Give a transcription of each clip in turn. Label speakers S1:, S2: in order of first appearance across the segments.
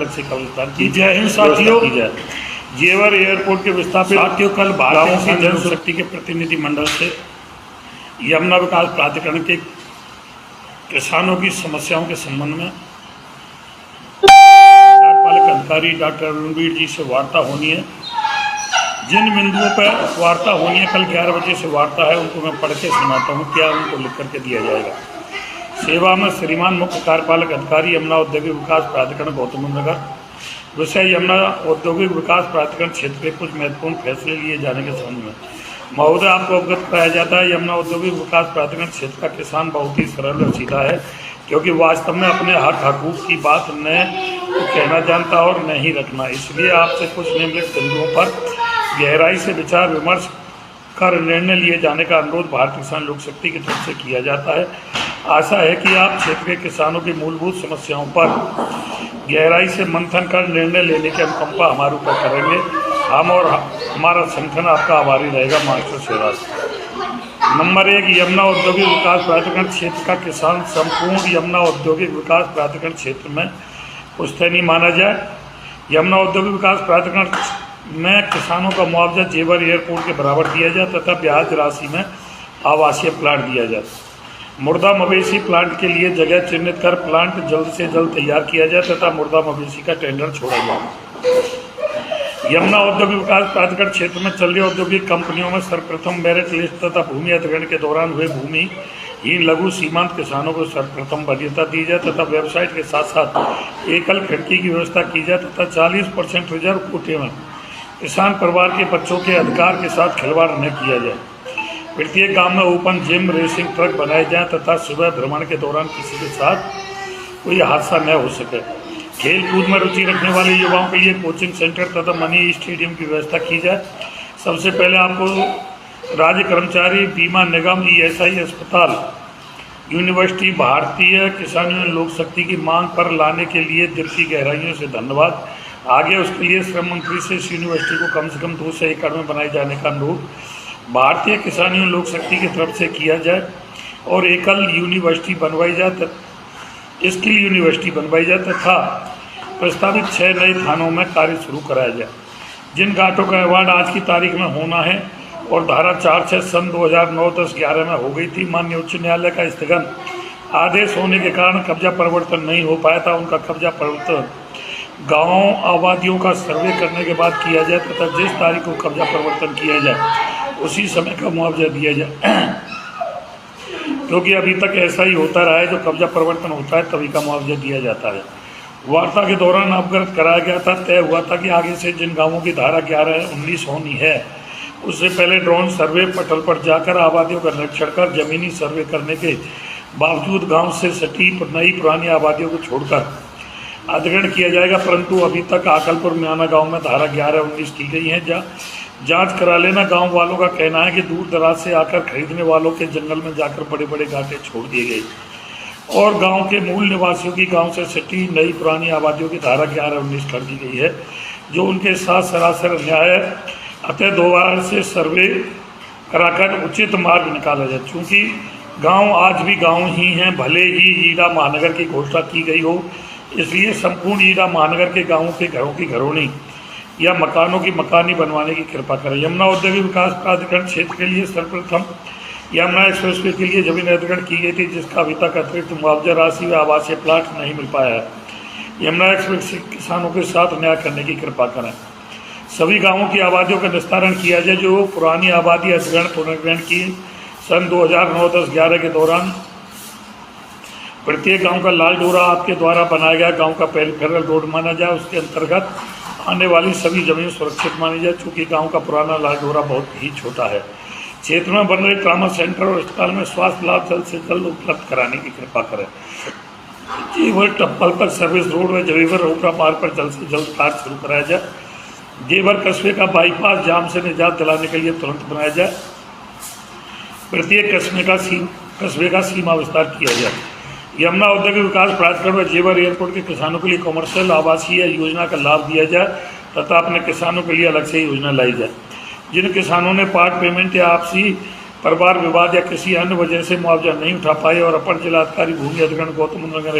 S1: यमुनानगर से कब्रिस्तान की। जय हिंद साथियों। जेवर एयरपोर्ट के विस्थापित साथियों, कल भारतीय जनशक्ति के प्रतिनिधिमंडल से यमुना विकास प्राधिकरण के किसानों की समस्याओं के संबंध में कार्यपालक अधिकारी डॉक्टर रणवीर जी से वार्ता होनी है। जिन बिंदुओं पर वार्ता होनी है, कल 11 बजे से वार्ता है, उनको मैं पढ़ के सुनाता हूँ, क्या उनको लिख करके दिया जाएगा। सेवा में श्रीमान मुख्य कार्यपालक अधिकारी यमुना औद्योगिक विकास प्राधिकरण गौतमबुद्धनगर। विषय यमुना औद्योगिक विकास प्राधिकरण क्षेत्र के कुछ महत्वपूर्ण फैसले लिए जाने के संबंध में। महोदय, आपको अवगत कराया जाता है, यमुना औद्योगिक विकास प्राधिकरण क्षेत्र का किसान बहुत ही सरल और सीधा है, क्योंकि वास्तव में अपने हक हकूक की बात न तो कहना जानता और न ही रखना। इसलिए आपसे कुछ निम्नलिखित बिंदुओं पर गहराई से विचार विमर्श कर निर्णय लिए जाने का अनुरोध भारतीय किसान लोक शक्ति की तरफ से किया जाता है। आशा है कि आप क्षेत्र के किसानों की मूलभूत समस्याओं पर गहराई से मंथन कर निर्णय लेने की अनुकंपा हमारे ऊपर करेंगे। हम और हमारा संगठन आपका आभारी रहेगा। मास्टर शिवराज। नंबर 1, यमुना औद्योगिक विकास प्राधिकरण क्षेत्र का किसान संपूर्ण यमुना औद्योगिक विकास प्राधिकरण क्षेत्र में पुश्तैनी माना जाए। यमुना औद्योगिक विकास प्राधिकरण में किसानों का मुआवजा जेवर एयरपोर्ट के बराबर दिया जाए तथा ब्याज राशि में आवासीय प्लांट दिया जाए। मुर्दा मवेशी प्लांट के लिए जगह चिन्हित कर प्लांट जल्द से जल्द तैयार किया जाए तथा मुर्दा मवेशी का टेंडर छोड़ा जाए। यमुना औद्योगिक विकास प्राधिकरण क्षेत्र में चल रही औद्योगिक कंपनियों में सर्वप्रथम मेरिट लिस्ट तथा भूमि अधिग्रहण के दौरान हुए भूमिहीन लघु सीमांत किसानों को सर्वप्रथम वरीयता दी जाए तथा वेबसाइट के साथ साथ एकल खिड़की की व्यवस्था की जाए तथा 40% रिजर्व कोटे में किसान परिवार के बच्चों के अधिकार के साथ खिलवाड़ न किया जाए। प्रत्येक गांव में ओपन जिम रेसिंग ट्रैक बनाए जाएं तथा सुबह भ्रमण के दौरान किसी के साथ कोई हादसा न हो सके। खेल कूद में रुचि रखने वाले युवाओं के लिए कोचिंग सेंटर तथा मिनी स्टेडियम की व्यवस्था की जाए। सबसे पहले आपको राज्य कर्मचारी बीमा निगम ESI अस्पताल यूनिवर्सिटी भारतीय किसान लोक शक्ति की मांग पर लाने के लिए दिल की गहराइयों से धन्यवाद। आगे उसके लिए श्रम मंत्री से इस यूनिवर्सिटी को कम से कम 200 एकड़ में बनाए जाने का अनुरोध भारतीय किसान लोक शक्ति की तरफ से किया जाए और एकल यूनिवर्सिटी बनवाई जाए। इसके लिए यूनिवर्सिटी बनवाई जाए तथा प्रस्तावित 6 नए थानों में कार्य शुरू कराया जाए। जिन घाटों का अवार्ड आज की तारीख में होना है और धारा 4(6) सन 2009-10-11 में हो गई थी, माननीय उच्च न्यायालय का स्थगन आदेश होने के कारण कब्जा परिवर्तन नहीं हो पाया था। उनका कब्जा परिवर्तन गाँव आबादियों का सर्वे करने के बाद किया जाए तथा जिस तारीख को कब्जा परिवर्तन किया जाए उसी समय का मुआवजा दिया जाए, क्योंकि अभी तक ऐसा ही होता रहा है, जो कब्जा परिवर्तन होता है तभी का मुआवजा दिया जाता है। वार्ता के दौरान अवगत कराया गया था, तय हुआ था कि आगे से जिन गांवों की धारा 11-19 होनी है, उससे पहले ड्रोन सर्वे पटल पर जाकर आबादियों का निरीक्षण कर जमीनी सर्वे करने के बावजूद गाँव से सटी नई पुरानी आबादियों को छोड़कर अधिग्रहण किया जाएगा। परंतु अभी तक आकलपुर म्याना गाँव में धारा 11-19 की गई है। जांच करा लेना। गांव वालों का कहना है कि दूर दराज से आकर खरीदने वालों के जंगल में जाकर बड़े बड़े घाटे छोड़ दिए गए और गांव के मूल निवासियों की गांव से सटी नई पुरानी आबादियों की धारा 11-19 कर दी गई है, जो उनके साथ सरासर अन्याय है। अतः दोबारा से सर्वे कराकर उचित मार्ग निकाला जाए। चूँकि गाँव आज भी गाँव ही हैं, भले ही ईडा महानगर की घोषणा की गई हो, इसलिए संपूर्ण ईडा महानगर के गाँवों के घरों की घरोनी या मकानों की मकानी बनवाने की कृपा करें। यमुना औद्योगिक विकास प्राधिकरण क्षेत्र के लिए सर्वप्रथम यमुना एक्सप्रेसवे के लिए जमीन अधिग्रहण की गई थी, जिसका अभी तक अतिरिक्त मुआवजा राशि व आवासीय प्लाट नहीं मिल पाया है। यमुना एक्सप्रेस किसानों के साथ न्याय करने की कृपा करें। सभी गाँवों की आबादियों का निस्तारण किया जाए जो पुरानी आबादी अधिग्रहण पुनर्ग्रहण की सन 2009-10-11 के दौरान। प्रत्येक गाँव का लाल डोरा आपके द्वारा बनाया गया गाँव का पेरिफेरल रोड माना जाए। उसके अंतर्गत आने वाली सभी जमीन सुरक्षित मानी जाए, चूँकि गांव का पुराना लाल डोरा बहुत ही छोटा है। क्षेत्र में बन रहे ट्रामा सेंटर और अस्पताल में स्वास्थ्य लाभ जल्द से जल्द उपलब्ध कराने की कृपा करें। जेवर टप्पल पर सर्विस रोड व जेवर रोपड़ा मार्ग पर जल्द से जल्द कार्य शुरू कराया जाए। जेवर कस्बे का बाईपास जाम से निजात दिलाने के लिए तुरंत बनाया जाए। प्रत्येक कस्बे का सीमा विस्तार किया जाए। यमुना औद्योगिक विकास प्राधिकरण व जेवर एयरपोर्ट के किसानों के लिए कॉमर्शियल आवासीय योजना का लाभ दिया जाए तथा अपने किसानों के लिए अलग से योजना लाई जाए। जिन किसानों ने पार्ट पेमेंट या आपसी परिवार विवाद या किसी अन्य वजह से मुआवजा नहीं उठा पाए और अपर जिलाधिकारी भूमि अधिग्रहण गौतमबुद्धनगर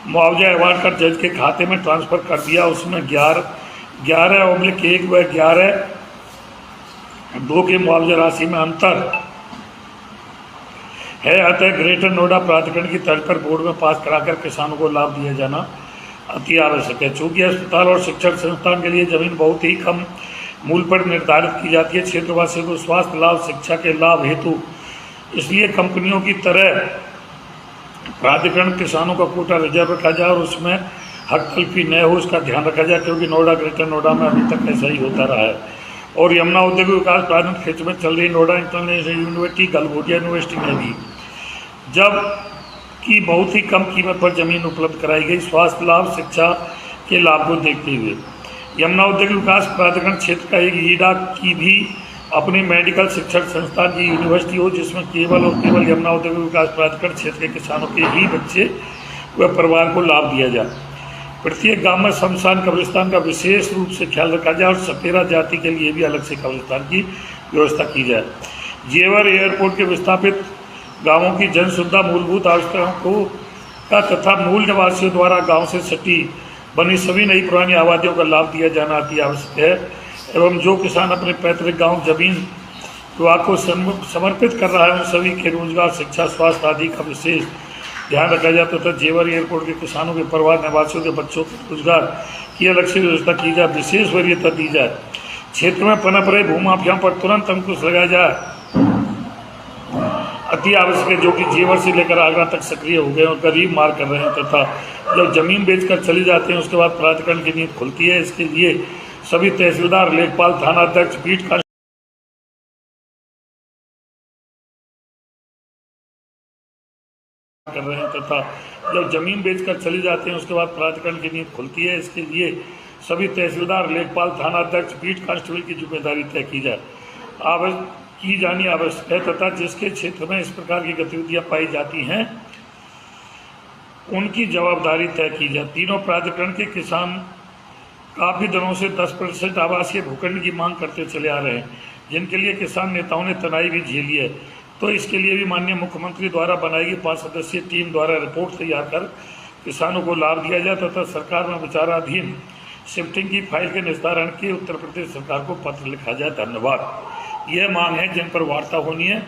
S1: मुआवजा अवार्ड का जज के खाते में ट्रांसफ़र कर दिया। उसमें 11/1 व 11/2 के मुआवजा राशि में अंतर है। अतः ग्रेटर नोएडा प्राधिकरण की तर्ज पर बोर्ड में पास कराकर किसानों को लाभ दिया जाना अति आवश्यक है। चूँकि अस्पताल और शिक्षण संस्थान के लिए जमीन बहुत ही कम मूल्य पर निर्धारित की जाती है, क्षेत्रवासियों को स्वास्थ्य लाभ, शिक्षा के लाभ हेतु, इसलिए कंपनियों की तरह प्राधिकरण किसानों का कोटा रिजर्व रखा जाए और उसमें हक तलफी न हो, उसका ध्यान रखा जाए, क्योंकि नोएडा, ग्रेटर नोएडा में अभी तक ऐसा ही होता रहा है। और यमुना औद्योगिक विकास प्राधिकरण क्षेत्र में चल रही Noida international university, Galgotia university में भी जब की बहुत ही कम कीमत पर जमीन उपलब्ध कराई गई, स्वास्थ्य लाभ, शिक्षा के लाभ को देखते हुए यमुना औद्योगिक विकास प्राधिकरण क्षेत्र का एक ईडा की भी अपनी मेडिकल शिक्षण संस्थान की यूनिवर्सिटी हो, जिसमें केवल और केवल यमुना औद्योगिक विकास प्राधिकरण क्षेत्र के किसानों के ही बच्चे व परिवार को लाभ दिया जाए। प्रत्येक गांव में शमशान कब्रिस्तान का विशेष रूप से ख्याल रखा जाए और सपेरा जाति के लिए भी अलग से कब्रिस्तान की व्यवस्था की जाए। जेवर एयरपोर्ट के विस्थापित गांवों की जन सुविधा, मूलभूत आवश्यकताओं का तथा मूल निवासियों द्वारा गांव से सटी बनी सभी नई पुरानी आबादियों का लाभ दिया जाना अति आवश्यक है। एवं जो किसान अपने पैतृक गांव जमीन विभाग को समर्पित कर रहा है, उन सभी के रोजगार, शिक्षा, स्वास्थ्य आदि का विशेष ध्यान रखा जाए तथा जेवर एयरपोर्ट के किसानों के परिवार निवासियों के बच्चों के रोजगार की अलग से व्यवस्था की जाए, विशेष वरीयता दी जाए। क्षेत्र में पनप रहे भूमाफियाओं पर तुरंत अंकुश लगाया जाए अति आवश्यक है, जो कि जेवर से लेकर आगरा तक सक्रिय हो गए और गरीब मार कर रहे हैं तथा जब जमीन बेचकर चले जाते हैं उसके बाद प्राधिकरण की नींद खुलती है। इसके लिए सभी तहसीलदार, लेखपाल, थाना अध्यक्ष, बीट कर रहे हैं तथा जब जमीन बेचकर चले जाते हैं उसके बाद प्राधिकरण की नींद खुलती है। इसके लिए सभी तहसीलदार, लेखपाल, थाना अध्यक्ष, बीट कांस्टेबल की जिम्मेदारी तय की जानी आवश्यक है तथा जिसके क्षेत्र में इस प्रकार की गतिविधियां पाई जाती हैं उनकी जवाबदारी तय की जाए। तीनों प्राधिकरण के किसान काफ़ी दिनों से 10% आवासीय भूखंड की मांग करते चले आ रहे हैं, जिनके लिए किसान नेताओं ने तनाई भी झेली है। तो इसके लिए भी माननीय मुख्यमंत्री द्वारा बनाई गई 5 सदस्यीय टीम द्वारा रिपोर्ट तैयार कर किसानों को लाभ दिया जाए तथा सरकार में विचाराधीन शिफ्टिंग की फाइल के निस्तारण के उत्तर प्रदेश सरकार को पत्र लिखा जाए। धन्यवाद। यह मांग है जिन पर वार्ता होनी है।